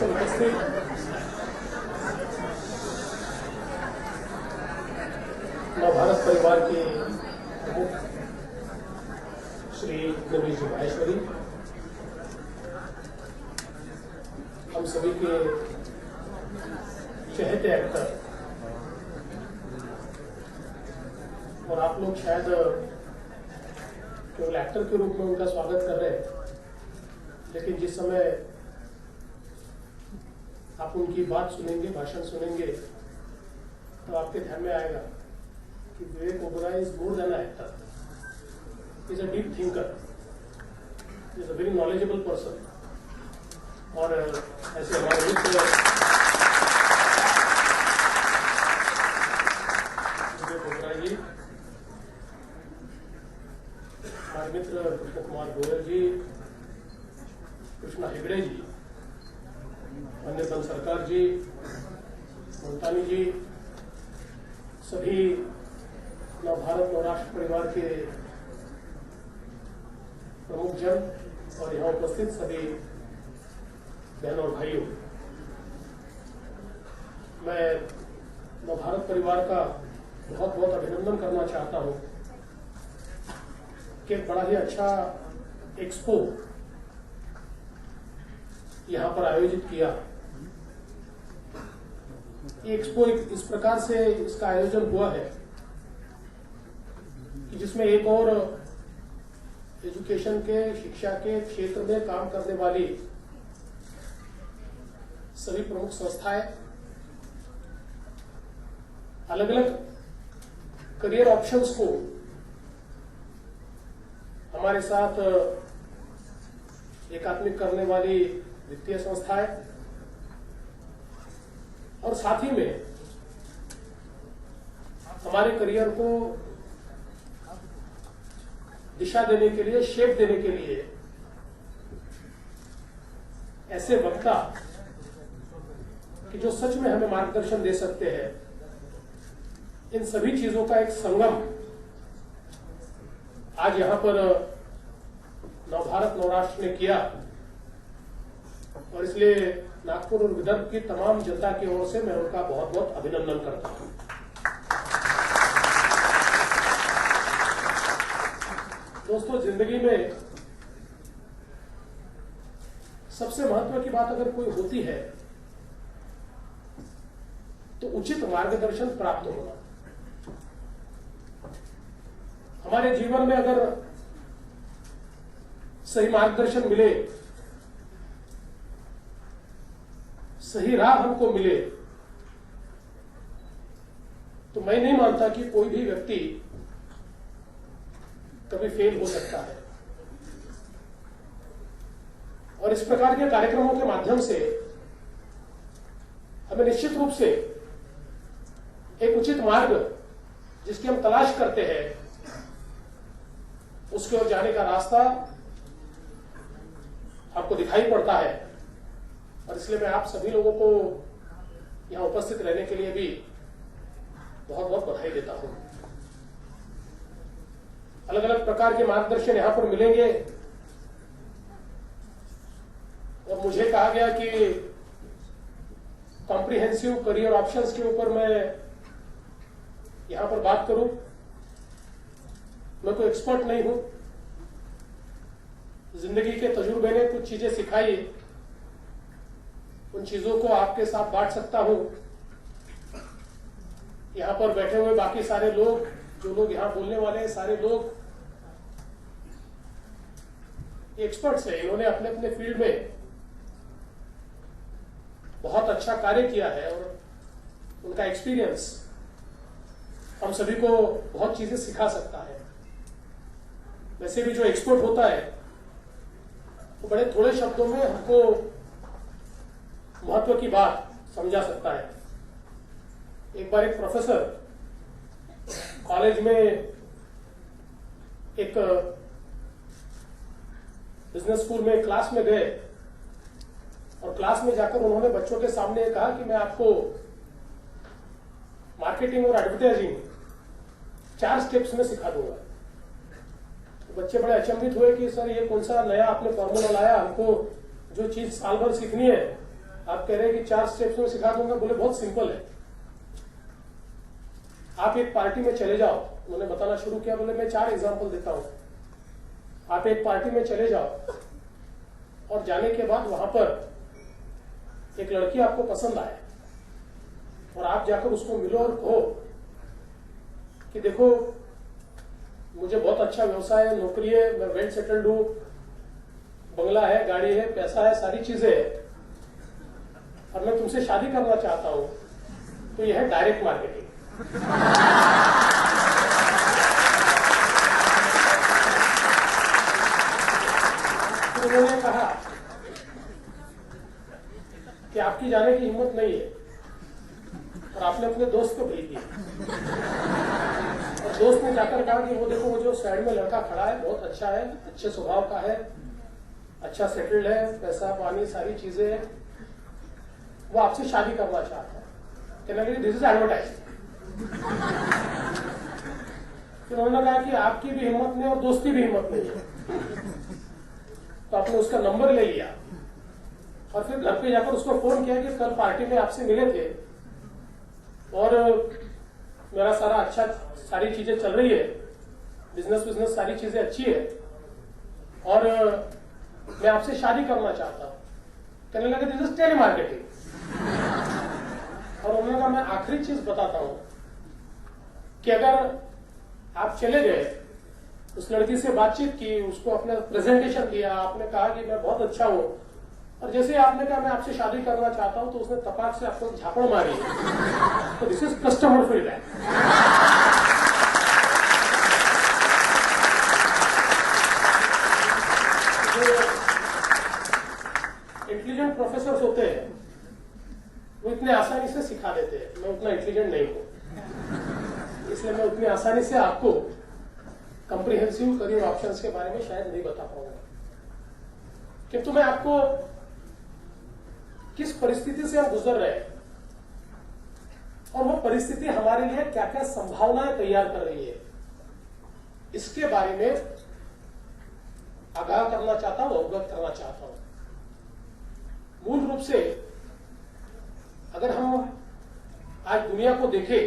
पर उपस्थित नवभारत परिवार के प्रमुख श्री नवीन जी माहेश्वरी, हम सभी के चहेते एक्टर, और आप लोग शायद केवल एक्टर के रूप में उनका स्वागत कर रहे हैं, लेकिन जिस समय आप उनकी बात सुनेंगे, भाषण सुनेंगे, तो आपके ध्यान में आएगा कि Vivek Oberoi is more than an actor, is a deep thinker, is a very knowledgeable person. और ऐसे हमारे मित्र विवेक ओबेरॉय जी, हमारे मित्र कृष्ण कुमार गोयल जी, कृष्णा हेगड़े जी, अन्यतम सरकार जी, मुल्तानी जी, सभी नवभारत नवराष्ट्र परिवार के प्रमुख जन और यहाँ उपस्थित सभी बहनों और भाइयों, मैं नवभारत परिवार का बहुत बहुत अभिनंदन करना चाहता हूँ कि बड़ा ही अच्छा एक्सपो यहाँ पर आयोजित किया। ये एक्सपो इस प्रकार से इसका आयोजन हुआ है कि जिसमें एक और एजुकेशन के, शिक्षा के क्षेत्र में काम करने वाली सभी प्रमुख संस्थाएं अलग अलग करियर ऑप्शंस को हमारे साथ एकात्मिक करने वाली वित्तीय संस्थाएं, और साथ ही में हमारे करियर को दिशा देने के लिए, शेप देने के लिए ऐसे वक्ता कि जो सच में हमें मार्गदर्शन दे सकते हैं, इन सभी चीजों का एक संगम आज यहां पर नवभारत नवराष्ट्र ने किया। और इसलिए नागपुर और विदर्भ की तमाम जनता की ओर से मैं उनका बहुत बहुत अभिनंदन करता हूं। दोस्तों, जिंदगी में सबसे महत्व की बात अगर कोई होती है तो उचित मार्गदर्शन प्राप्त होना। हमारे जीवन में अगर सही मार्गदर्शन मिले, सही राह हमको मिले, तो मैं नहीं मानता कि कोई भी व्यक्ति कभी फेल हो सकता है। और इस प्रकार के कार्यक्रमों के माध्यम से हमें निश्चित रूप से एक उचित मार्ग जिसकी हम तलाश करते हैं, उसकी ओर जाने का रास्ता आपको दिखाई पड़ता है। और इसलिए मैं आप सभी लोगों को यहां उपस्थित रहने के लिए भी बहुत बहुत बधाई देता हूं। अलग अलग प्रकार के मार्गदर्शन यहां पर मिलेंगे, और मुझे कहा गया कि कॉम्प्रिहेंसिव करियर ऑप्शंस के ऊपर मैं यहां पर बात करूं। मैं कोई एक्सपर्ट नहीं हूं, जिंदगी के तजुर्बे ने कुछ चीजें सिखाई, उन चीजों को आपके साथ बांट सकता हूं। यहां पर बैठे हुए बाकी सारे लोग, जो लोग यहां बोलने वाले हैं, सारे लोग एक्सपर्ट्स हैं। इन्होंने अपने अपने फील्ड में बहुत अच्छा कार्य किया है और उनका एक्सपीरियंस हम सभी को बहुत चीजें सिखा सकता है। वैसे भी जो एक्सपर्ट होता है वो बड़े थोड़े शब्दों में हमको महत्व की बात समझा सकता है। एक बार एक प्रोफेसर कॉलेज में एक बिजनेस स्कूल में क्लास में गए, और क्लास में जाकर उन्होंने बच्चों के सामने कहा कि मैं आपको मार्केटिंग और एडवर्टाइजिंग 4 स्टेप्स में सिखा दूंगा। तो बच्चे बड़े अचंभित हुए कि सर ये कौन सा नया आपने फॉर्मूला लाया, हमको जो चीज साल भर सीखनी है आप कह रहे हैं कि 4 स्टेप्स में सिखा दूंगा, बोले बहुत सिंपल है। आप एक पार्टी में चले जाओ, उन्होंने बताना शुरू किया, बोले मैं 4 एग्जाम्पल देता हूं। आप एक पार्टी में चले जाओ और जाने के बाद वहां पर एक लड़की आपको पसंद आए और आप जाकर उसको मिलो और कहो कि देखो मुझे बहुत अच्छा व्यवसाय है, नौकरी है, मैं वेल सेटल्ड हूं, बंगला है, गाड़ी है, पैसा है, सारी चीजें है और मैं तुमसे शादी करना चाहता हूं। तो यह है डायरेक्ट मार्केटिंग। तो उन्होंने कहा कि आपकी जाने की हिम्मत नहीं है और आपने अपने दोस्त को भेज दिया और दोस्त ने जाकर कहा कि वो देखो वो जो साइड में लड़का खड़ा है बहुत अच्छा है, अच्छे स्वभाव का है, अच्छा सेटल्ड है, पैसा पानी सारी चीजें है, वो आपसे शादी करना चाहता है। कहने लगे दिस इज एडवर्टाइजिंग। फिर उन्होंने कहा कि आपकी भी हिम्मत नहीं और दोस्ती भी हिम्मत नहीं है। तो आपने उसका नंबर ले लिया और फिर घर पे जाकर उसको फोन किया कि कल पार्टी में आपसे मिले थे और मेरा सारा अच्छा सारी चीजें चल रही है, बिजनेस सारी चीजें अच्छी है और मैं आपसे शादी करना चाहता हूं। कहने लगे दिस इज टेली मार्केटिंग। और उन्होंने कहा मैं आखिरी चीज बताता हूं कि अगर आप चले गए, उस लड़की से बातचीत की, उसको अपना प्रेजेंटेशन दिया, आपने कहा कि मैं बहुत अच्छा हूं और जैसे आपने कहा मैं आपसे शादी करना चाहता हूं तो उसने तपाक से आपको झापड़ मारी, तो दिस इज कस्टमर फीडबैक। जो इंटेलिजेंट प्रोफेसर होते हैं वो इतने आसानी से सिखा देते हैं, मैं उतना इंटेलिजेंट नहीं हूं, इसलिए मैं उतनी आसानी से आपको कंप्रिहेंसिव करियर ऑप्शंस के बारे में शायद नहीं बता पाऊंगा। किंतु मैं आपको किस परिस्थिति से हम गुजर रहे हैं और वो परिस्थिति हमारे लिए क्या क्या संभावनाएं तैयार कर रही है, इसके बारे में आगाह करना चाहता हूं, अवगत करना चाहता हूं। मूल रूप से अगर हम आज दुनिया को देखें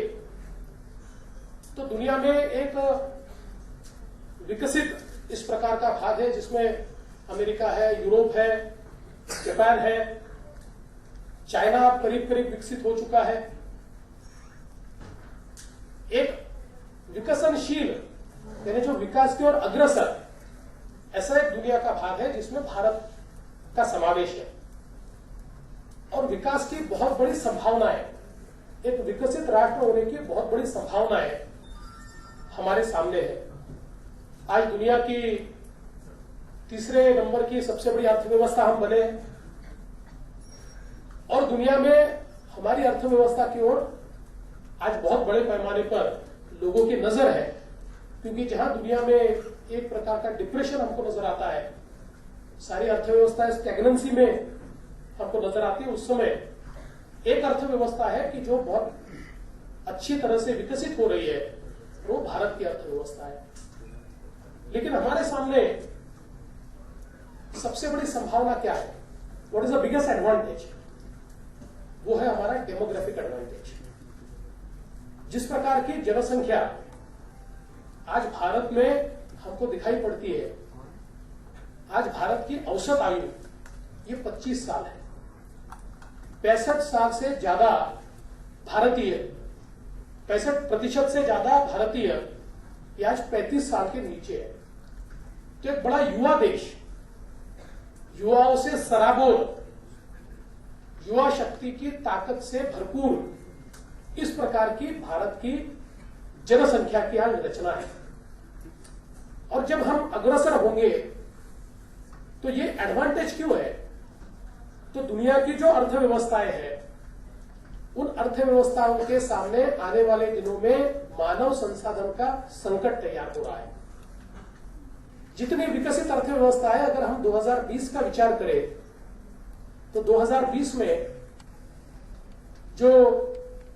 तो दुनिया में एक विकसित इस प्रकार का भाग है जिसमें अमेरिका है, यूरोप है, जापान है, चाइना करीब करीब विकसित हो चुका है। एक विकसनशील यानी जो विकास की ओर अग्रसर ऐसा एक दुनिया का भाग है जिसमें भारत का समावेश है और विकास की बहुत बड़ी संभावनाएं, एक विकसित राष्ट्र होने की बहुत बड़ी संभावनाएं हमारे सामने है। आज दुनिया की तीसरे नंबर की सबसे बड़ी अर्थव्यवस्था हम बने और दुनिया में हमारी अर्थव्यवस्था की ओर आज बहुत बड़े पैमाने पर लोगों की नजर है, क्योंकि जहां दुनिया में एक प्रकार का डिप्रेशन हमको नजर आता है, सारी अर्थव्यवस्था स्टैग्नेंसी में हमको नजर आती है, उस समय एक अर्थव्यवस्था है कि जो बहुत अच्छी तरह से विकसित हो रही है, वो भारत की अर्थव्यवस्था है। लेकिन हमारे सामने सबसे बड़ी संभावना क्या है? What is the biggest advantage? वो है हमारा डेमोग्राफिक एडवांटेज। जिस प्रकार की जनसंख्या आज भारत में हमको दिखाई पड़ती है, आज भारत की औसत आयु ये 25 साल है। 65 साल से ज्यादा भारतीय, 65% से ज्यादा भारतीय ये आज 35 साल के नीचे है। तो एक बड़ा युवा देश, युवाओं से सराबोर, युवा शक्ति की ताकत से भरपूर इस प्रकार की भारत की जनसंख्या की आज रचना है। और जब हम अग्रसर होंगे तो ये एडवांटेज क्यों है? तो दुनिया की जो अर्थव्यवस्थाएं हैं, उन अर्थव्यवस्थाओं के सामने आने वाले दिनों में मानव संसाधन का संकट तैयार हो रहा है। जितनी विकसित अर्थव्यवस्था है, अगर हम 2020 का विचार करें तो 2020 में जो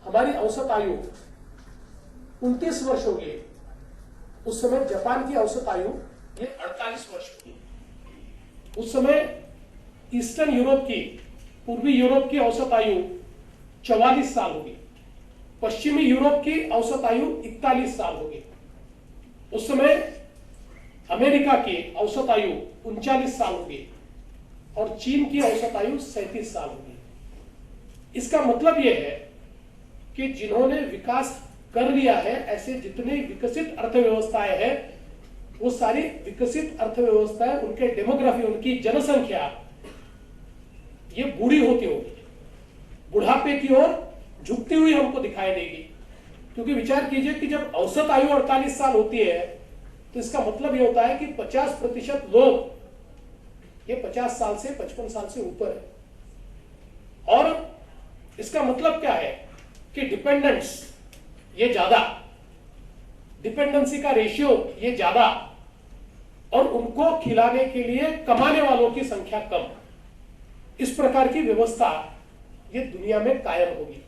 हमारी औसत आयु 29 वर्ष होगी, उस समय जापान की औसत आयु ये 48 वर्ष होगी। उस समय ईस्टर्न यूरोप की पूर्वी यूरोप की औसत आयु 44 साल होगी, पश्चिमी यूरोप की औसत आयु 41 साल होगी। उस समय अमेरिका की औसत आयु 39 साल होगी और चीन की औसत आयु 37 साल होगी। इसका मतलब यह है कि जिन्होंने विकास कर लिया है, ऐसे जितनी विकसित अर्थव्यवस्थाएं हैं, वो सारी विकसित अर्थव्यवस्थाएं, उनके डेमोग्राफी, उनकी जनसंख्या ये बूढ़ी होती होगी, बुढ़ापे की ओर झुकती हुई हमको दिखाई देगी। क्योंकि विचार कीजिए कि जब औसत आयु 48 साल होती है तो इसका मतलब यह होता है कि 50% लोग ये 50 साल से 55 साल से ऊपर है। और इसका मतलब क्या है कि डिपेंडेंस ये ज्यादा, डिपेंडेंसी का रेशियो ये ज्यादा, और उनको खिलाने के लिए कमाने वालों की संख्या कम। इस प्रकार की व्यवस्था ये दुनिया में कायम होगी।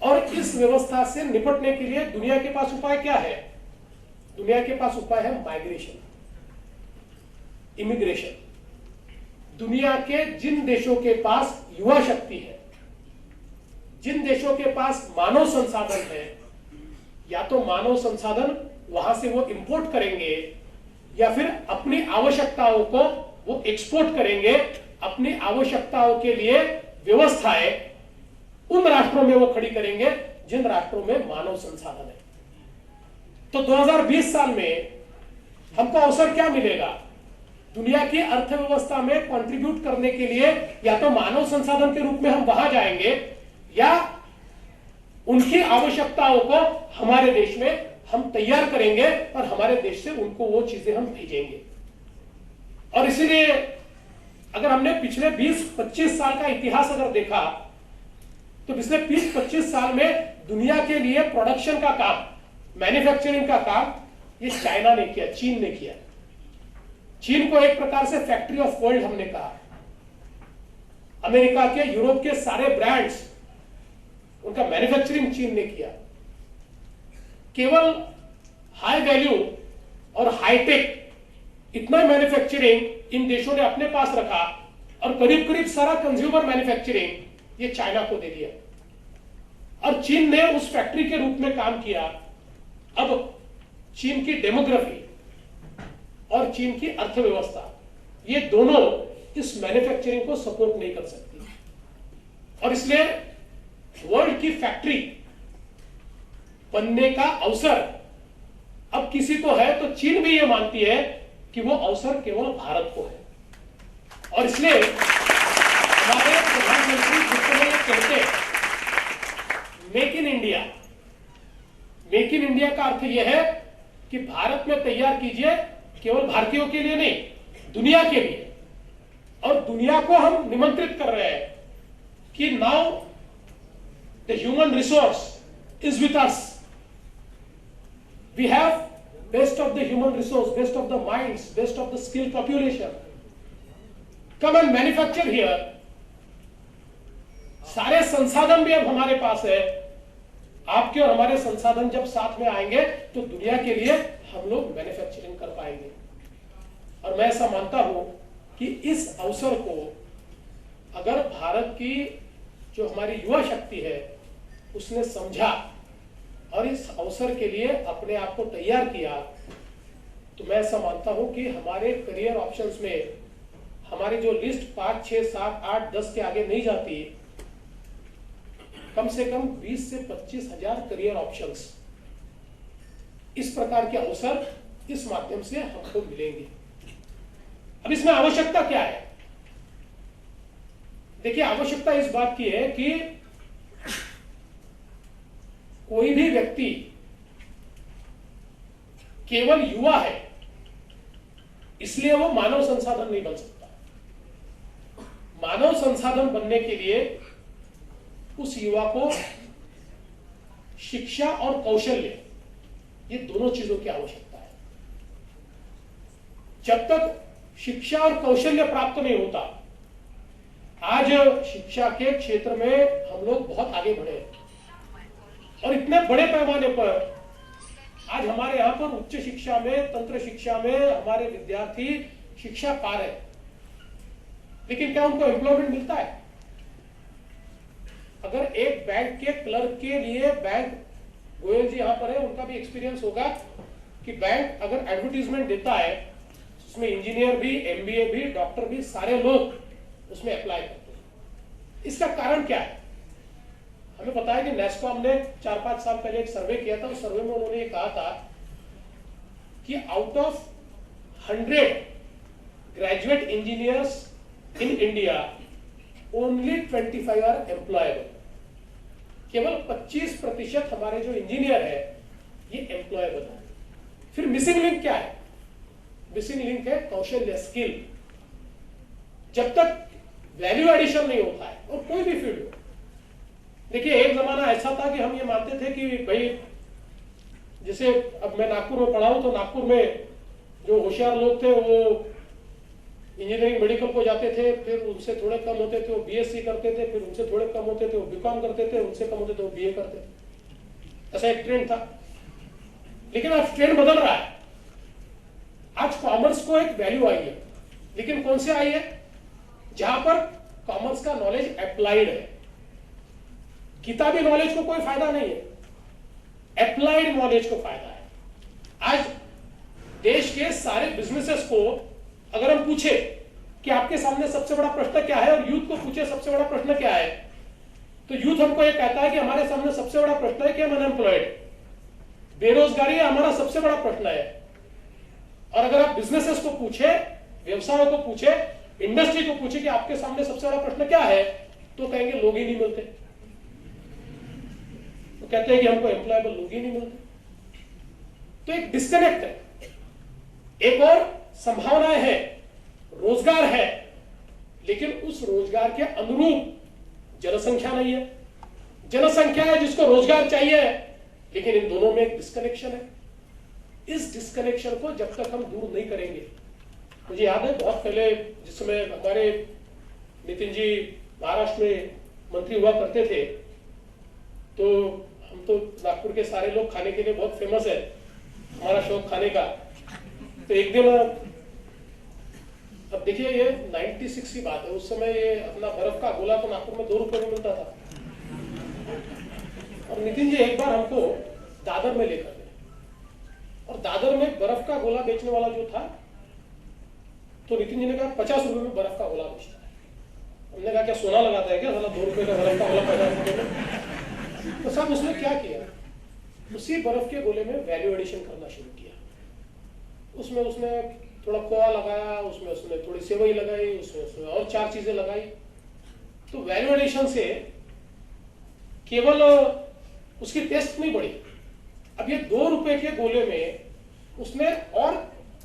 और इस व्यवस्था से निपटने के लिए दुनिया के पास उपाय क्या है? दुनिया के पास उपाय है माइग्रेशन, इमिग्रेशन। दुनिया के जिन देशों के पास युवा शक्ति है, जिन देशों के पास मानव संसाधन है, या तो मानव संसाधन वहां से वो इंपोर्ट करेंगे या फिर अपनी आवश्यकताओं को वो एक्सपोर्ट करेंगे। अपनी आवश्यकताओं के लिए व्यवस्थाएं उन राष्ट्रों में वो खड़ी करेंगे जिन राष्ट्रों में मानव संसाधन है। तो 2020 साल में हमको अवसर क्या मिलेगा? दुनिया की अर्थव्यवस्था में कंट्रीब्यूट करने के लिए या तो मानव संसाधन के रूप में हम वहां जाएंगे, या उनकी आवश्यकताओं को हमारे देश में हम तैयार करेंगे और हमारे देश से उनको वो चीजें हम भेजेंगे। और इसीलिए अगर हमने पिछले 20-25 साल का इतिहास अगर देखा, तो पिछले 20-25 साल में दुनिया के लिए प्रोडक्शन का काम, मैन्युफैक्चरिंग का काम ये चाइना ने किया, चीन ने किया। चीन को एक प्रकार से फैक्ट्री ऑफ वर्ल्ड हमने कहा। अमेरिका के, यूरोप के सारे ब्रांड्स, उनका मैन्युफैक्चरिंग चीन ने किया। केवल हाई वैल्यू और हाईटेक इतना मैन्युफैक्चरिंग इन देशों ने अपने पास रखा, और करीब करीब सारा कंज्यूमर मैन्युफैक्चरिंग ये चाइना को दे दिया। और चीन ने उस फैक्ट्री के रूप में काम किया। अब चीन की डेमोग्राफी और चीन की अर्थव्यवस्था, ये दोनों इस मैन्युफैक्चरिंग को सपोर्ट नहीं कर सकती, और इसलिए वर्ल्ड की फैक्ट्री बनने का अवसर अब किसी को है, तो चीन भी ये मानती है कि वो अवसर केवल भारत को है। और इसलिए हमारे प्रधानमंत्री जिस समय ये कहते हैं make in India, make in India का अर्थ यह है कि भारत में तैयार कीजिए, केवल भारतीयों के लिए नहीं, दुनिया के लिए। और दुनिया को हम निमंत्रित कर रहे हैं कि now the human resource is with us, we have best of the human resource, best of the minds, best of the skilled population. Come and manufacture here. सारे संसाधन भी अब हमारे पास है। आपके और हमारे संसाधन जब साथ में आएंगे तो दुनिया के लिए हम लोग मैन्युफैक्चरिंग कर पाएंगे। और मैं ऐसा मानता हूं कि इस अवसर को अगर भारत की जो हमारी युवा शक्ति है उसने समझा और इस अवसर के लिए अपने आप को तैयार किया, तो मैं ऐसा मानता हूं कि हमारे करियर ऑप्शंस में हमारी जो लिस्ट 5, 6, 7, 8, 10 के आगे नहीं जाती, कम से कम 20 से 25 हजार करियर ऑप्शंस, इस प्रकार के अवसर इस माध्यम से हमको मिलेंगे। अब इसमें आवश्यकता क्या है? देखिए, आवश्यकता इस बात की है कि कोई भी व्यक्ति केवल युवा है इसलिए वो मानव संसाधन नहीं बन सकता। मानव संसाधन बनने के लिए उस युवा को शिक्षा और कौशल्य, ये दोनों चीजों की आवश्यकता है। जब तक शिक्षा और कौशल्य प्राप्त नहीं होता, आज शिक्षा के क्षेत्र में हम लोग बहुत आगे बढ़े हैं और इतने बड़े पैमाने पर आज हमारे यहां पर उच्च शिक्षा में, तंत्र शिक्षा में हमारे विद्यार्थी शिक्षा पा रहे हैं, लेकिन क्या उनको एम्प्लॉयमेंट मिलता है? अगर एक बैंक के क्लर्क के लिए, बैंक गोयल जी यहाँ पर है, उनका भी एक्सपीरियंस होगा कि बैंक अगर एडवर्टीजमेंट देता है उसमें इंजीनियर भी, एमबीए भी, डॉक्टर भी, सारे लोग उसमें अप्लाई करते हैं। इसका कारण क्या है? हमें पता है कि नेस्कॉम ने 4-5 साल पहले एक सर्वे किया था। उस सर्वे में उन्होंने ये कहा था कि out of 100 graduate engineers in India only 25 are employable. केवल 25% हमारे जो इंजीनियर है ये एम्प्लॉयबल है। फिर मिसिंग लिंक क्या है? मिसिंग लिंक है कौशल्य, स्किल। जब तक वैल्यू एडिशन नहीं होता है, और कोई भी फील्ड हो, देखिए एक जमाना ऐसा था कि हम ये मानते थे कि भाई, जैसे अब मैं नागपुर में पढ़ा हूं तो नागपुर में जो होशियार लोग थे वो इंजीनियरिंग मेडिकल को जाते थे, फिर उनसे थोड़े कम होते थे वो बीएससी करते थे, फिर उनसे थोड़े कम होते थे वो बीकॉम करते थे, उनसे कम होते थे वो बीए करते थे। ऐसा एक ट्रेंड था। लेकिन अब ट्रेंड बदल रहा है। आज कॉमर्स को एक वैल्यू आई है, लेकिन कौन से आई है? जहां पर कॉमर्स का नॉलेज अप्लाइड है। किताबी नॉलेज को कोई फायदा नहीं है, अप्लाइड नॉलेज को फायदा है। आज देश के सारे बिजनेसेस को अगर हम पूछे कि आपके सामने सबसे बड़ा प्रश्न क्या है, और यूथ को पूछे सबसे बड़ा प्रश्न क्या है, तो यूथ हमको ये कहता है कि हमारे सामने सबसे बड़ा प्रश्न है कि हम अनएम्प्लॉयड, बेरोजगारी हमारा सबसे बड़ा प्रश्न है। और अगर आप बिजनेसेस को पूछे, व्यवसायों को पूछे, इंडस्ट्री को पूछे कि आपके सामने सबसे बड़ा प्रश्न क्या है, तो कहेंगे लोग ही नहीं मिलते। तो कहते हैं कि हमको एम्प्लॉयबल लोग ही नहीं मिलते। तो एक डिस्कनेक्ट है। एक और संभावनाएं है, रोजगार है, लेकिन उस रोजगार के अनुरूप जनसंख्या नहीं है। जनसंख्या है जिसको रोजगार चाहिए, लेकिन इन दोनों में एक डिस्कनेक्शन है। इस डिस्कनेक्शन को जब तक हम दूर नहीं करेंगे, मुझे याद है बहुत पहले जिस समय हमारे नितिन जी महाराष्ट्र में मंत्री हुआ करते थे, तो हम तो नागपुर के सारे लोग खाने के लिए बहुत फेमस है, हमारा शौक खाने का। तो एक दिन, अब देखिए ये 96 की बात है, उस समय ये अपना बर्फ का गोला तो नागपुर में 2 रुपए में मिलता था। और नितिन जी एक बार हमको दादर में लेकर गए, और दादर में बर्फ का गोला बेचने वाला जो था, तो नितिन जी ने कहा 50 रुपए में बर्फ का गोला बेचता है। हमने कहा क्या सोना लगाता है क्या, 2 रुपए का बर्फ का गोला 50 रुपए में? तो साहब उसने क्या किया, उसी बर्फ के गोले में वैल्यू एडिशन करना शुरू किया। उसमें उसने थोड़ा खोआ लगाया, उसमें उसने थोड़ी सेवई लगाई, उसमें और 4 चीजें लगाई। तो वैल्यू एडिशन से केवल उसकी टेस्ट नहीं बढ़ी, अब ये 2 रुपए के गोले में उसने और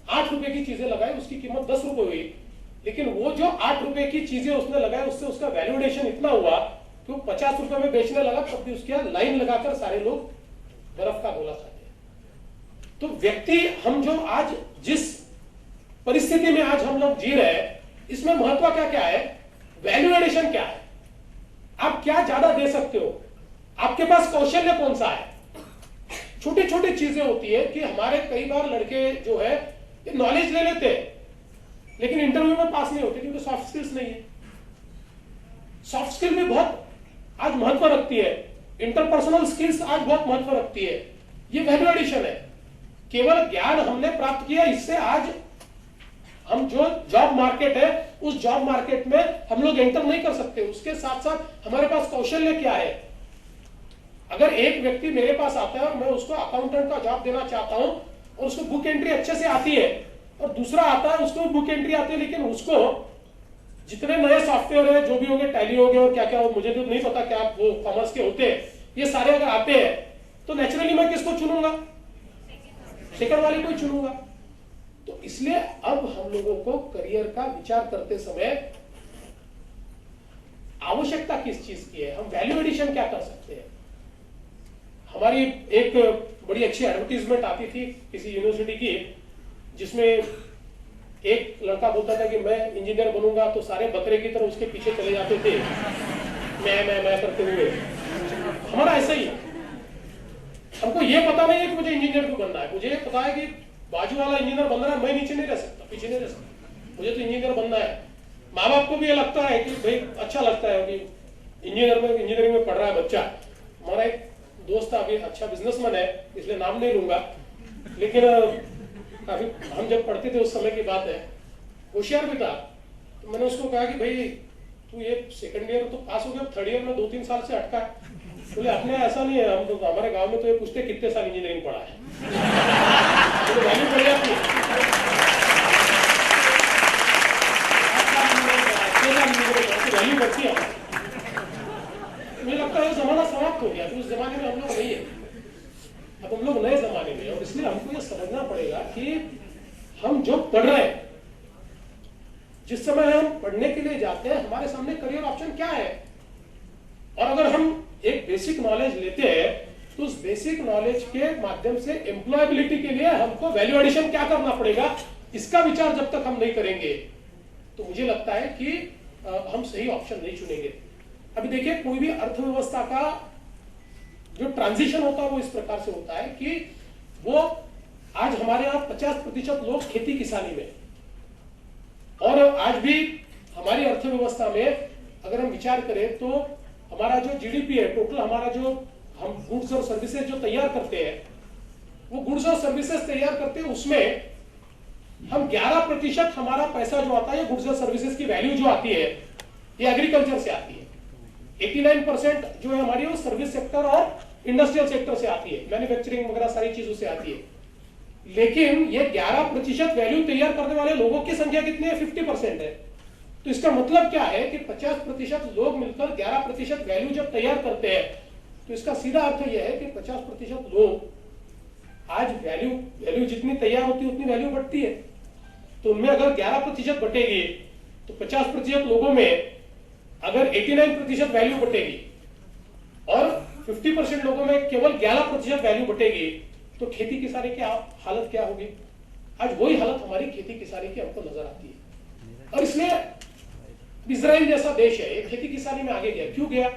8 रुपए की चीजें लगाई, उसकी कीमत 10 रुपए हुई। लेकिन वो जो 8 रुपए की चीजें उसने लगाई, उससे उसका वैल्यू एडिशन इतना हुआ कि वो 50 रुपए में बेचने लगा। तब भी उसके यहाँ लाइन लगाकर सारे लोग बर्फ का गोला खाते हैं। तो व्यक्ति, हम जो आज जिस परिस्थिति में आज हम लोग जी रहे हैं, इसमें महत्व क्या क्या है, वैल्यू एडिशन क्या है, आप क्या ज्यादा दे सकते हो, आपके पास कौशल्य कौन सा है। छोटी छोटी चीजें होती है कि हमारे कई बार लड़के जो है ये नॉलेज ले लेते हैं, लेकिन इंटरव्यू में पास नहीं होते क्योंकि सॉफ्ट स्किल्स नहीं है। सॉफ्ट स्किल भी बहुत आज महत्व रखती है, इंटरपर्सनल स्किल्स आज बहुत महत्व रखती है। ये वैल्यू एडिशन है। केवल ज्ञान हमने प्राप्त किया, इससे आज हम जो जॉब मार्केट है उस जॉब मार्केट में हम लोग एंटर नहीं कर सकते। उसके साथ साथ हमारे पास कौशल्य क्या है। अगर एक व्यक्ति मेरे पास आता है और मैं उसको अकाउंटेंट का जॉब देना चाहता हूं और उसको बुक एंट्री अच्छे से आती है, और दूसरा आता है उसको बुक एंट्री आती है, लेकिन उसको जितने नए सॉफ्टवेयर है, जो भी हो गए, टैली हो गए और क्या क्या हो, मुझे तो नहीं पता क्या वो कॉमर्स के होते हैं, ये सारे अगर आते हैं तो नेचुरली मैं किसको चुनूंगा, सेकंड वाले को ही चुनूंगा। तो इसलिए अब हम लोगों को करियर का विचार करते समय आवश्यकता किस चीज की है, हम वैल्यू एडिशन क्या कर सकते हैं। हमारी एक बड़ी अच्छी एडवर्टीजमेंट आती थी किसी यूनिवर्सिटी की, जिसमें एक लड़का बोलता था कि मैं इंजीनियर बनूंगा, तो सारे बकरे की तरह उसके पीछे चले जाते थे, मैं करते हुए। हमारा ऐसा ही है, हमको ये पता नहीं है कि मुझे इंजीनियर क्यों बनना है। मुझे ये पता है कि बाजू वाला इंजीनियर बन रहा है, मैं नीचे नहीं रह सकता, पीछे नहीं रह सकता, मुझे तो इंजीनियर बनना है। माँ बाप को भी ये लगता है कि भाई अच्छा लगता है कि इंजीनियरिंग में पढ़ रहा है बच्चा। हमारा एक दोस्त अभी अच्छा बिजनेसमैन है, इसलिए नाम नहीं लूंगा, लेकिन अभी हम जब पढ़ते थे उस समय की बात है, होशियार भी था। तो मैंने उसको कहा कि भाई तू ये सेकंड ईयर तो पास हो गया, थर्ड ईयर में 2-3 साल से अटका। बोले अपने ऐसा नहीं है, हम तो हमारे गांव में तो ये पूछते कितने साल इंजीनियरिंग पढ़ा है। तो वैल्यू बढ़ जाती है, वैल्यू बढ़ती है। मुझे लगता है जमाना समाप्त हो गया, तो उस जमाने में हम लोग नहीं है, अब हम लोग नए जमाने में। और इसलिए हमको ये समझना पड़ेगा कि हम जो पढ़ रहे हैं, जिस समय हम पढ़ने के लिए जाते हैं, हमारे सामने करियर ऑप्शन क्या है। और अगर हम एक बेसिक नॉलेज लेते हैं तो उस बेसिक नॉलेज के माध्यम से एम्प्लॉयबिलिटी के लिए हमको वैल्यू एडिशन क्या करना पड़ेगा, इसका विचार जब तक हम नहीं करेंगे तो मुझे लगता है कि हम सही ऑप्शन नहीं चुनेंगे। अभी देखिए, कोई भी अर्थव्यवस्था का जो ट्रांजिशन होता है वो इस प्रकार से होता है कि वो आज हमारे यहाँ 50% लोग खेती किसानी में, और आज भी हमारी अर्थव्यवस्था में अगर हम विचार करें तो हमारा जो जीडीपी है, टोटल हमारा जो हम गुड्स और सर्विसेज जो तैयार करते हैं, वो गुड्स और सर्विसेज तैयार करते हैं, उसमें हम 11% हमारा पैसा जो आता है, गुड्स और सर्विसेज की वैल्यू जो आती है, ये एग्रीकल्चर से आती है। 89% जो है हमारी वो सर्विस सेक्टर और इंडस्ट्रियल सेक्टर से आती है, मैन्युफैक्चरिंग वगैरह सारी चीजों से आती है। लेकिन ये 11% वैल्यू तैयार करने वाले लोगों की संख्या कितनी है? 50% है। तो इसका मतलब क्या है कि 50% लोग मिलकर 11% वैल्यू जब तैयार करते हैं, तो इसका सीधा अर्थ यह है कि 50% लोग आज वैल्यू जितनी तैयार होती है उतनी वैल्यू बढ़ती है। तो उनमें अगर 11% बटेगी तो 50% लोगों में अगर 89% वैल्यू बटेगी और 50% लोगों में केवल 11% वैल्यू बटेगी, तो खेती किसानी की हालत क्या होगी? आज वही हालत हमारी खेती किसानी की हमको नजर आती है। और इसलिए इजराइल जैसा देश है, एक खेती किसानी में आगे गया। क्यों गया?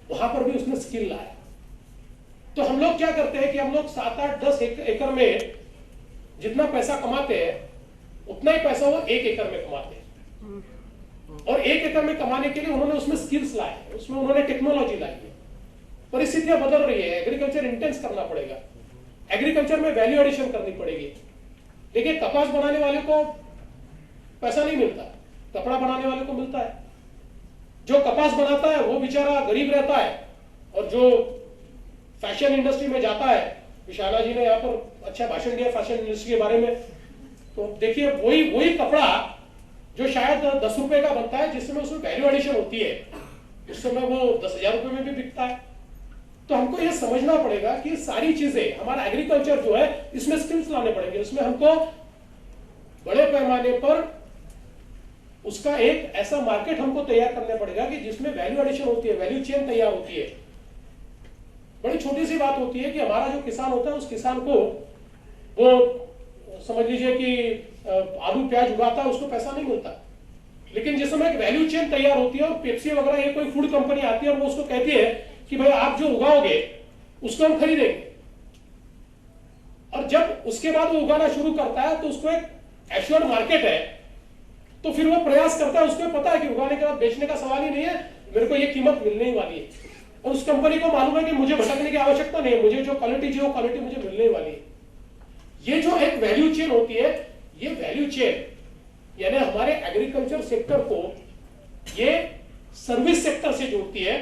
वहां पर भी उसने स्किल लाया। तो हम लोग क्या करते हैं कि हम लोग 7-8-10 एकड़ में जितना पैसा कमाते हैं, उतना ही पैसा वो 1 एकड़ में कमाते हैं। और 1 एकड़ में कमाने के लिए उन्होंने उसमें स्किल्स लाए, उसमें उन्होंने टेक्नोलॉजी लाई है। परिस्थितियां बदल रही है, एग्रीकल्चर इंटेंस करना पड़ेगा, एग्रीकल्चर में वैल्यू एडिशन करनी पड़ेगी। देखिए, कपास बनाने वाले को पैसा नहीं मिलता, कपड़ा बनाने वाले को मिलता है। जो कपास बनाता है वो बेचारा गरीब रहता है, और जो फैशन इंडस्ट्री में जाता है, विशाला जी ने यहाँ पर अच्छा भाषण दिया फैशन इंडस्ट्री के बारे में, तो देखिए वही कपड़ा जो शायद 10 रुपए का बनता है, जिसमें उसमें वैल्यू एडिशन होती है, उस समय वो 10,000 रुपए में भी बिकता है। तो हमको ये समझना पड़ेगा कि सारी चीजें, हमारा एग्रीकल्चर जो है, इसमें स्किल्स लाने पड़ेंगे, उसमें हमको बड़े पैमाने पर उसका एक ऐसा मार्केट हमको तैयार करना पड़ेगा कि जिसमें वैल्यू एडिशन होती है, वैल्यू चेन तैयार होती है। बड़ी छोटी सी बात होती है कि हमारा जो किसान होता है, उस किसान को वो समझ लीजिए कि आलू प्याज उगाता है, उसको पैसा नहीं मिलता। लेकिन जिस समय एक वैल्यू चेन तैयार होती है और पेप्सी वगैरह ये कोई फूड कंपनी आती है और वो उसको कहती है कि भाई आप जो उगाओगे उसको हम खरीदेंगे, और जब उसके बाद वो उगाना शुरू करता है तो उसको एक एश्योर्ड मार्केट है, तो फिर वो प्रयास करता है, उसको पता है कि उगाने के बाद बेचने का सवाल ही नहीं है, मेरे को ये कीमत मिलने ही वाली है। और उस कंपनी को मालूम है कि मुझे भटकने की आवश्यकता नहीं है, मुझे जो क्वालिटी चाहिए वो क्वालिटी मुझे मिलने वाली है। ये जो एक वैल्यू चेन होती है, ये वैल्यू चेन यानी हमारे एग्रीकल्चर सेक्टर को ये सर्विस सेक्टर से जोड़ती है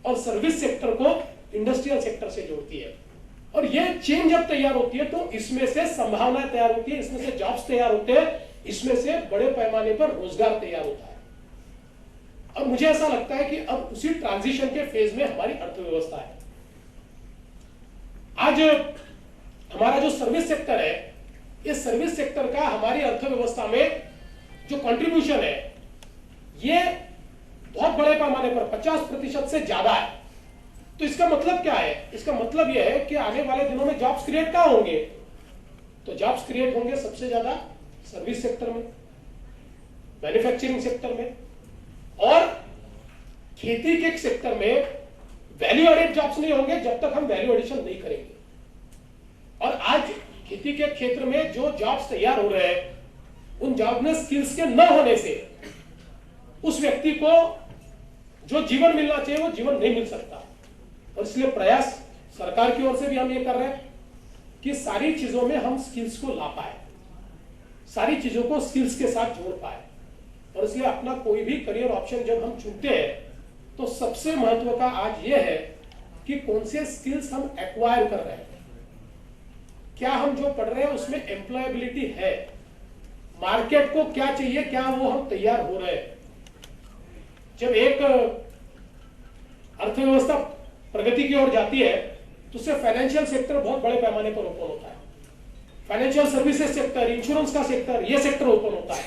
और सर्विस सेक्टर को इंडस्ट्रियल सेक्टर से जोड़ती है। और ये चेन जब तैयार होती है तो इसमें से संभावनाएं तैयार होती है, इसमें से जॉब्स तैयार होते हैं, इसमें से बड़े पैमाने पर रोजगार तैयार होता है। और मुझे ऐसा लगता है कि अब उसी ट्रांजिशन के फेज में हमारी अर्थव्यवस्था है। आज हमारा जो सर्विस सेक्टर है, इस सर्विस सेक्टर का हमारी अर्थव्यवस्था में जो कंट्रीब्यूशन है, ये बहुत बड़े पैमाने पर 50% से ज्यादा है। तो इसका मतलब क्या है? इसका मतलब यह है कि आने वाले दिनों में जॉब्स क्रिएट कहां होंगे? तो जॉब्स क्रिएट होंगे सबसे ज्यादा सर्विस सेक्टर में, मैन्युफैक्चरिंग सेक्टर में, और खेती के सेक्टर में वैल्यू एडेड जॉब्स नहीं होंगे जब तक हम वैल्यू एडिशन नहीं करेंगे। और आज खेती के क्षेत्र में जो जॉब्स तैयार हो रहे हैं, उन जॉब में स्किल्स के न होने से उस व्यक्ति को जो जीवन मिलना चाहिए वो जीवन नहीं मिल सकता। और इसलिए प्रयास सरकार की ओर से भी हम ये कर रहे हैं कि सारी चीजों में हम स्किल्स को ला पाए, सारी चीजों को स्किल्स के साथ जोड़ पाए। और इसलिए अपना कोई भी करियर ऑप्शन जब हम चुनते हैं तो सबसे महत्व का आज ये है कि कौन से स्किल्स हम एक्वायर कर रहे हैं, क्या हम जो पढ़ रहे हैं उसमें एम्प्लॉयबिलिटी है, मार्केट को क्या चाहिए, क्या वो हम तैयार हो रहे हैं। जब एक अर्थव्यवस्था प्रगति की ओर जाती है तो उससे फाइनेंशियल सेक्टर बहुत बड़े पैमाने पर ओपन होता है। फाइनेंशियल सर्विसेज सेक्टर, इंश्योरेंस का सेक्टर, ये सेक्टर ओपन होता है।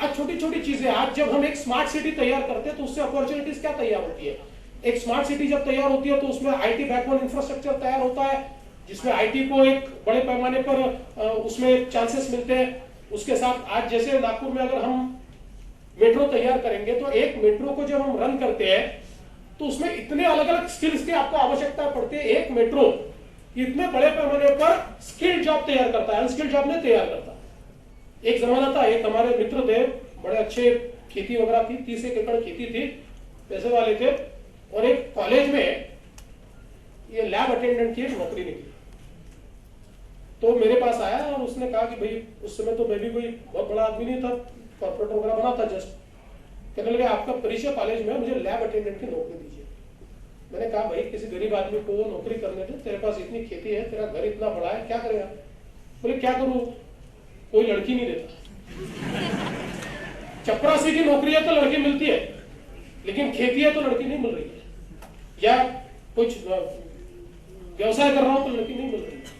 आज छोटी छोटी चीजें, आज जब हम एक स्मार्ट सिटी तैयार करते हैं तो उससे अपॉर्चुनिटीज क्या तैयार होती है। एक स्मार्ट सिटी जब तैयार होती है तो उसमें आईटी बैकबोन इंफ्रास्ट्रक्चर तैयार होता है, जिसमें आईटी को एक बड़े पैमाने पर उसमें चांसेस मिलते हैं। उसके साथ आज जैसे नागपुर में अगर हम मेट्रो तैयार करेंगे तो एक मेट्रो को जब हम रन करते हैं तो उसमें इतने अलग अलग स्किल्स की आपको आवश्यकता पड़ती है। एक मेट्रो इतने बड़े पैमाने पर स्किल्ड जॉब तैयार करता है, अनस्किल्ड जॉब नहीं तैयार करता। एक जमाना था, एक हमारे मित्र थे, बड़े अच्छे खेती वगैरह थी, 30 एकड़ खेती थी, पैसे वाले थे, और एक कॉलेज में ये लैब अटेंडेंट की एक नौकरी निकली। तो मेरे पास आया और उसने कहा कि भाई उस समय तो मैं भी कोई बहुत बड़ा आदमी नहीं था, कॉर्पोरेट वगैरह बना था जस्ट। कहने लगे आपका परिचय कॉलेज में, मुझे लैब अटेंडेंट की नौकरी दीजिए। मैंने कहा भाई किसी गरीब आदमी को नौकरी करने दे, तेरे पास इतनी खेती है, तेरा घर इतना बड़ा है, क्या करेगा। बोले क्या करूं, कोई लड़की नहीं देता। चपरासी की नौकरी है तो लड़की मिलती है, लेकिन खेती है तो लड़की नहीं मिल रही है, या कुछ व्यवसाय कर रहा हूं तो लड़की नहीं मिल रही है।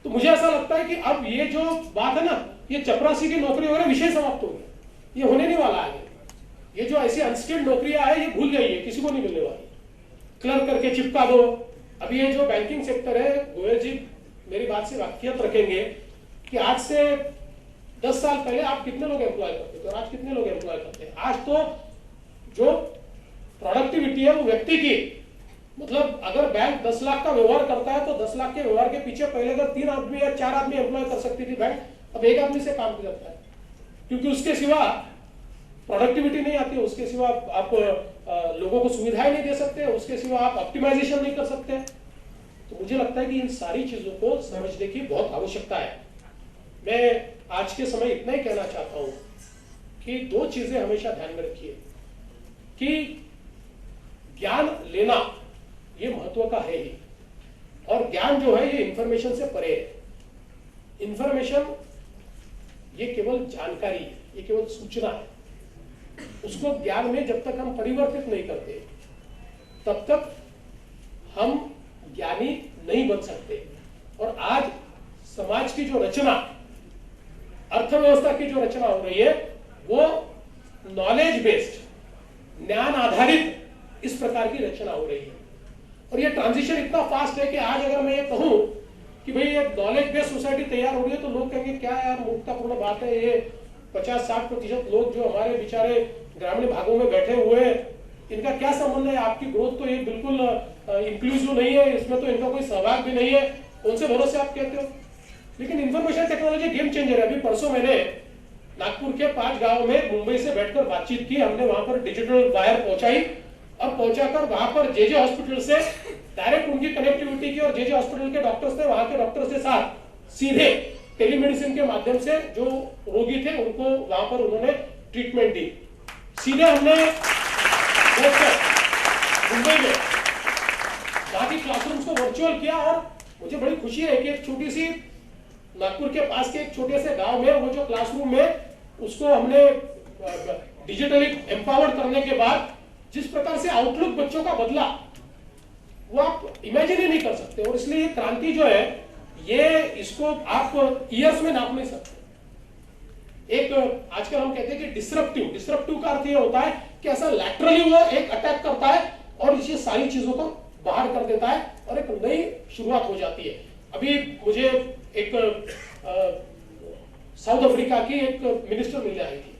तो मुझे ऐसा लगता है कि अब ये जो बात है ना, ये चपरासी की नौकरी वगैरह विषय समाप्त हो गया, ये होने नहीं वाला आगे। ये जो ऐसी अनस्किल्ड नौकरियां है ये भूल गई है, किसी को नहीं मिलने वाली। क्लर्क करके चिपका दो। अभी ये जो बैंकिंग सेक्टर है, गोयल जी मेरी बात से वाकियत रखेंगे कि आज से 10 साल पहले आप कितने लोग एम्प्लॉय करते थे और आज कितने लोग एम्प्लॉय करते हैं। आज तो जो प्रोडक्टिविटी है वो व्यक्ति की, मतलब अगर बैंक 10 लाख का व्यवहार करता है तो 10 लाख के व्यवहार के पीछे पहले अगर 3 आदमी या 4 आदमी एम्प्लॉय कर सकती थी बैंक, अब एक आदमी से काम करता है, क्योंकि उसके सिवा प्रोडक्टिविटी नहीं आती, उसके सिवा आप लोगों को सुविधाएं नहीं दे सकते, उसके सिवा आप ऑप्टिमाइजेशन नहीं कर सकते। तो मुझे लगता है कि इन सारी चीजों को समझने की बहुत आवश्यकता है। मैं आज के समय इतना ही कहना चाहता हूं कि 2 चीजें हमेशा ध्यान में रखिए कि ज्ञान लेना ये महत्व का है ही, और ज्ञान जो है ये इंफॉर्मेशन से परे है। इंफॉर्मेशन ये केवल जानकारी है, ये केवल सूचना है। उसको ज्ञान में जब तक हम परिवर्तित नहीं करते तब तक हम ज्ञानी नहीं बन सकते। और आज समाज की जो रचना, अर्थव्यवस्था की जो रचना हो रही है वो नॉलेज बेस्ड, ज्ञान आधारित इस प्रकार की रचना हो रही है। और ये ट्रांजिशन इतना फास्ट है कि आज अगर मैं ये कहूं कि भाई ये नॉलेज बेस्ड सोसाइटी तैयार हो रही है तो लोग कहेंगे क्या यार मूर्खतापूर्ण बात है, ये 50-60% लोग जो हमारे बेचारे ग्रामीण भागों में बैठे हुए हैं इनका क्या संबंध है, आपकी ग्रोथ तो ये बिल्कुल इंक्लूसिव नहीं है, इसमें तो इनका कोई सहभाग भी नहीं है, कौन से भरोसे आप कहते हो। लेकिन इंफॉर्मेशन टेक्नोलॉजी गेम चेंजर है। अभी परसों मैंने नागपुर के 5 गांव में मुंबई से बैठकर बातचीत की, हमने वहां पर डिजिटल वायर पहुंचाई और पहुंचाकर वहां पर जेजे हॉस्पिटल से डायरेक्ट उनकी कनेक्टिविटी की, और जेजे हॉस्पिटल के डॉक्टर्स थे, वहां के डॉक्टर्स के साथ सीधे टेलीमेडिसिन के माध्यम से जो रोगी थे उनको वहां पर उन्होंने ट्रीटमेंट दी। सीधे हमने मुंबई में वहां की क्लासरूम्स को वर्चुअल किया, और मुझे बड़ी खुशी है कि एक छोटी सी नागपुर के पास के एक छोटे से गांव में वो जो क्लासरूम में उसको हमने डिजिटली एम्पावर्ड करने के बाद जिस प्रकार से आउटलुक बच्चों का बदला वो आप इमेजिन ही नहीं कर सकते। और इसलिए ये क्रांति जो है ये इसको आप ईयर्स में नाप नहीं सकते। एक आजकल हम कहते हैं कि डिसरप्टिव का अर्थ ये होता है कि ऐसा लैटरली वो एक अटैक करता है और इसी सारी चीजों को बाहर कर देता है और एक नई शुरुआत हो जाती है। अभी मुझे एक साउथ अफ्रीका की एक मिनिस्टर मिलने आई थी,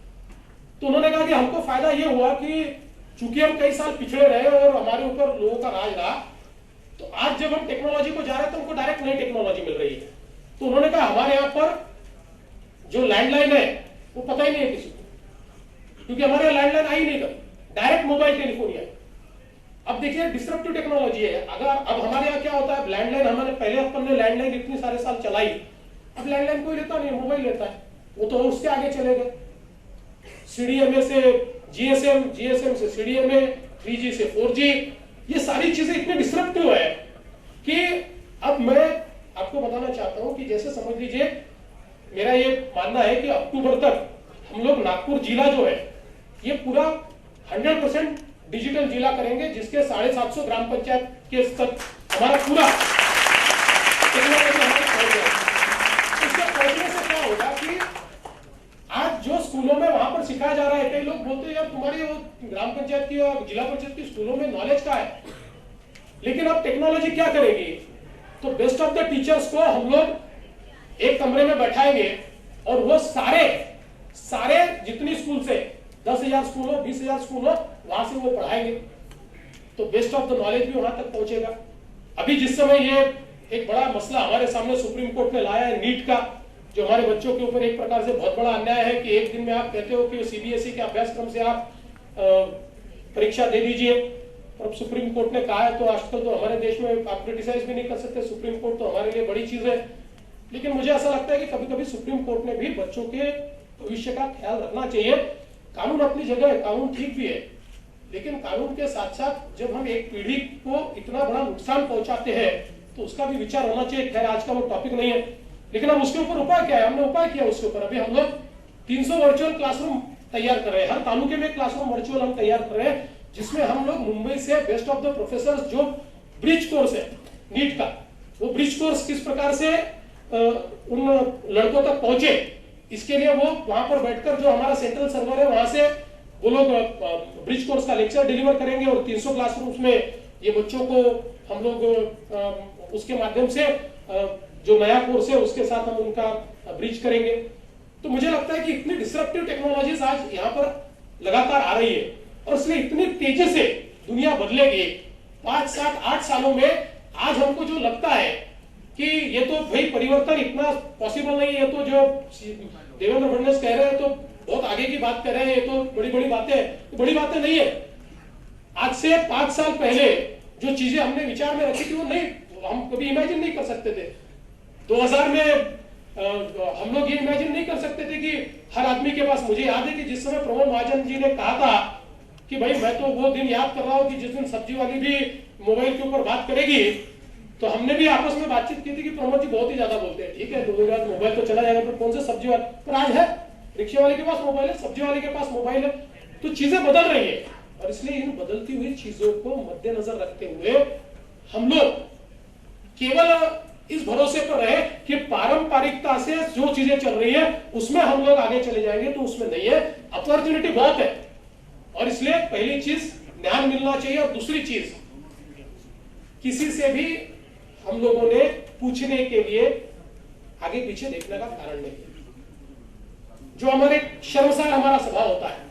तो उन्होंने कहा कि हमको फायदा ये हुआ कि चूंकि हम कई साल पिछड़े रहे और हमारे ऊपर लोगों का राज रहा, तो आज जब हम टेक्नोलॉजी को जा रहे हैं तो हमको डायरेक्ट नई टेक्नोलॉजी मिल रही है। तो उन्होंने कहा हमारे यहाँ पर जो लैंडलाइन है वो पता ही नहीं है किसी को, क्योंकि हमारे यहाँ लैंडलाइन आई नहीं कभी। डायरेक्ट मोबाइल टेलीफोन है। अब देखिए डिस्ट्रप्टिव टेक्नोलॉजी है। अगर अब हमारे यहाँ क्या होता है, लैंडलाइन हमारे पहले अपन ने लैंडलाइन इतने सारे साल चलाई, अब लैंडलाइन कोई लेता नहीं, मोबाइल लेता है, वो तो उसके आगे चले गए। सीडीएमए से जीएसएम, जीएसएम से सीडीएमए, 3G से 4G, ये सारी चीजें इतनी डिस्ट्रप्टिव है कि अब मैं आपको बताना चाहता हूं कि जैसे समझ लीजिए, मेरा ये मानना है कि अक्टूबर तक हम लोग नागपुर जिला जो है ये पूरा 100% डिजिटल जिला करेंगे, जिसके 750 ग्राम पंचायत के स्तर हमारा पूरा टेक्नोलॉजी हमारे पहुंच जाएगा। इसके पहुंचने से क्या होगा कि आज जो स्कूलों में वहां पर सिखाया जा रहा है, कई लोग बोलते हैं यार तुम्हारी वो ग्राम पंचायत की और जिला परिषद की स्कूलों में नॉलेज का है, लेकिन अब टेक्नोलॉजी क्या करेगी, तो बेस्ट ऑफ द टीचर्स को हम लोग एक कमरे में बैठाएंगे और वो सारे जितनी स्कूल से 10,000 स्कूल हो, 20,000 स्कूल हो, वहां से वो पढ़ाएंगे, तो बेस्ट ऑफ द नॉलेज भी वहां तक पहुंचेगा। अभी जिस समय ये एक बड़ा मसला हमारे सामने सुप्रीम कोर्ट ने लाया है नीट का, जो हमारे बच्चों के ऊपर एक प्रकार से बहुत बड़ा अन्याय है कि एक दिन में आप कहते हो कि सीबीएसई के अभ्यासक्रम से आप परीक्षा दे दीजिए, और सुप्रीम कोर्ट ने कहा है, तो आजकल तो हमारे देश में आप क्रिटिसाइज भी नहीं कर सकते, सुप्रीम कोर्ट तो हमारे लिए बड़ी चीज है। लेकिन मुझे ऐसा लगता है कि कभी कभी सुप्रीम कोर्ट ने भी बच्चों के भविष्य का ख्याल रखना चाहिए। कानून अपनी जगह है, कानून ठीक भी है, लेकिन कानून के साथ साथ जब हम एक पीढ़ी को इतना बड़ा नुकसान पहुंचाते हैं तो उसका भी विचार होना चाहिए। खैर आज का वो टॉपिक नहीं है, लेकिन अब उसके ऊपर उपाय क्या है, हमने उपाय किया उसके ऊपर। अभी हम लोग 300 वर्चुअल क्लासरूम तैयार कर रहे हैं, हर तालुके में क्लासरूम वर्चुअल हम तैयार कर रहे हैं, जिसमें हम लोग मुंबई से बेस्ट ऑफ द प्रोफेसर जो ब्रिज कोर्स है नीट का, वो ब्रिज कोर्स किस प्रकार से उन लड़कों तक पहुंचे, इसके लिए वो वहां पर बैठकर जो हमारा सेंट्रल सर्वर है वहां से वो लोग ब्रिज कोर्स का लेक्चर डिलीवर करेंगे, और 300 क्लासरूम्स में ये बच्चों को हम लोग उसके माध्यम से जो नया कोर्स है उसके साथ हम उनका ब्रिज करेंगे। तो मुझे लगता है कि इतनी डिस्ट्रप्टिव टेक्नोलॉजीज आज यहाँ पर लगातार आ रही है, और इसलिए इतनी तेजी से दुनिया बदलेगी। 5, 7, 8 सालों में आज हमको जो लगता है कि ये तो भाई परिवर्तन इतना पॉसिबल नहीं है, ये तो जो देवेंद्र फडणवीस कह रहे हैं तो बहुत आगे की बात कर रहे हैं, ये तो बड़ी बड़ी बातें, बड़ी बातें नहीं है। आज से 5 साल पहले जो चीजें हमने विचार में रखी थी वो नहीं, हम कभी इमेजिन नहीं कर सकते थे। 2000 में हम लोग ये इमेजिन नहीं कर सकते थे कि हर आदमी के पास, मुझे याद है कि जिस समय प्रमोद महाजन जी ने कहा था कि भाई मैं तो वो दिन याद कर रहा हूं कि जिस दिन सब्जी वाली भी मोबाइल के ऊपर बात करेगी, तो हमने भी आपस में बातचीत की थी कि प्रमोद जी बहुत ही ज्यादा बोलते हैं, ठीक है 2 दिन बाद मोबाइल तो चला जाएगा, पर कौन से सब्जी वाले, पर आज है रिक्शे वाले के पास मोबाइल है, सब्जी वाले के पास मोबाइल है। तो चीजें बदल रही है, और इसलिए इन बदलती हुई चीजों को मद्देनजर रखते हुए हम लोग केवल इस भरोसे पर रहे कि पारंपरिकता से जो चीजें चल रही है उसमें हम लोग आगे चले जाएंगे, तो उसमें नहीं है, अपॉर्चुनिटी बहुत है। और इसलिए पहली चीज ध्यान मिलना चाहिए, और दूसरी चीज किसी से भी हम लोगों ने पूछने के लिए आगे पीछे देखने का कारण नहीं है। जो हमारे शर्मसार हमारा स्वभाव होता है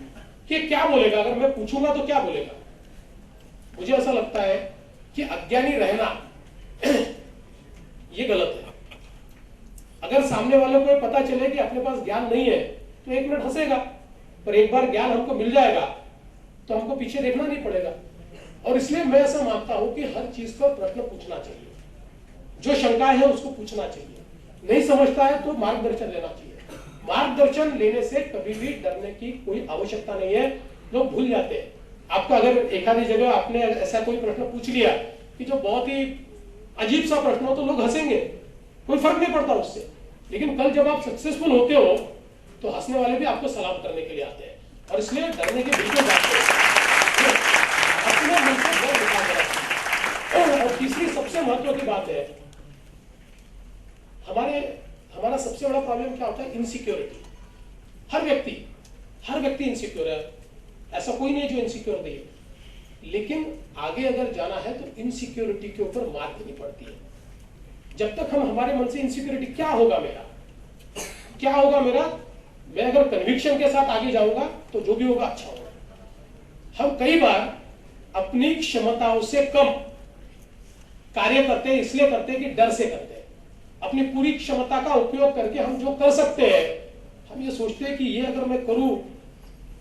कि क्या बोलेगा, अगर मैं पूछूंगा तो क्या बोलेगा। मुझे ऐसा लगता है कि अज्ञानी रहना ये गलत है। अगर सामने वालों को पता चले कि अपने पास ज्ञान नहीं है तो 1 मिनट हंसेगा, पर एक बार ज्ञान हमको मिल जाएगा तो हमको पीछे देखना नहीं पड़ेगा। और इसलिए मैं ऐसा मानता हूं कि हर चीज पर प्रश्न पूछना चाहिए, जो शंका है उसको पूछना चाहिए, नहीं समझता है तो मार्गदर्शन लेना चाहिए। मार्गदर्शन लेने से कभी भी डरने की कोई आवश्यकता नहीं है। लोग भूल जाते हैं, आपका अगर एक आधी जगह आपने ऐसा कोई प्रश्न पूछ लिया कि जो बहुत ही अजीब सा प्रश्न हो तो लोग हंसेंगे, कोई फर्क नहीं पड़ता उससे। लेकिन कल जब आप सक्सेसफुल होते हो तो हंसने वाले भी आपको सलाम करने के लिए आते हैं, और इसलिए डरने की बिल्कुल बात नहीं, अपने मन से डर निकाल रखिए। और तीसरी सबसे महत्व की बात है, हमारा सबसे बड़ा प्रॉब्लम क्या होता है, इनसिक्योरिटी। हर व्यक्ति इनसिक्योर है, ऐसा कोई नहीं जो इनसिक्योर नहीं है, लेकिन आगे अगर जाना है तो इनसिक्योरिटी के ऊपर मात देनी पड़ती है। जब तक हम हमारे मन से इनसिक्योरिटी क्या होगा मेरा, मैं अगर कन्विक्शन के साथ आगे जाऊंगा तो जो भी होगा अच्छा होगा। हम कई बार अपनी क्षमताओं से कम कार्य करते हैं, इसलिए करते हैं कि डर से करते हैं। अपनी पूरी क्षमता का उपयोग करके हम जो कर सकते हैं, हम ये सोचते हैं कि ये अगर मैं करूं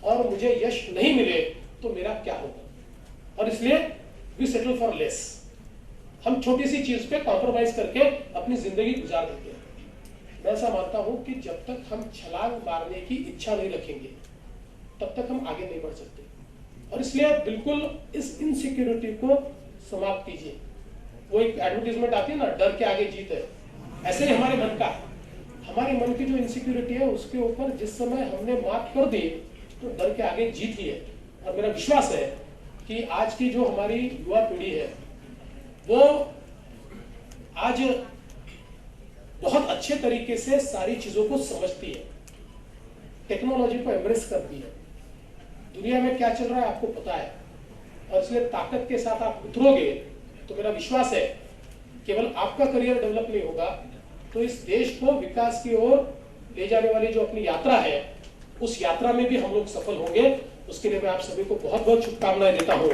और मुझे यश नहीं मिले तो मेरा क्या होगा, और इसलिए वी सेटल फॉर लेस। हम छोटी सी चीज पे कॉम्प्रोमाइज करके अपनी जिंदगी गुजार देते हैं। मैं ऐसा मानता हूं कि जब तक हम छलांग मारने की इच्छा नहीं रखेंगे तब तक हम आगे नहीं बढ़ सकते, और इसलिए बिल्कुल इस इनसिक्योरिटी को समाप्त कीजिए। वो एक एडवर्टीजमेंट आती है ना, डर के आगे जीत है, ऐसे ही हमारे मन का, हमारे मन की जो इनसिक्योरिटी है उसके ऊपर जिस समय हमने मात कर दी तो डर के आगे जीत ही है। और मेरा विश्वास है कि आज की जो हमारी युवा पीढ़ी है वो आज बहुत अच्छे तरीके से सारी चीजों को समझती है, टेक्नोलॉजी को एम्ब्रेस करती है, दुनिया में क्या चल रहा है आपको पता है, और इसलिए ताकत के साथ आप उतरोगे तो मेरा विश्वास है केवल आपका करियर डेवलप नहीं होगा तो इस देश को विकास की ओर ले जाने वाली जो अपनी यात्रा है उस यात्रा में भी हम लोग सफल होंगे। उसके लिए मैं आप सभी को बहुत बहुत शुभकामनाएं देता हूं।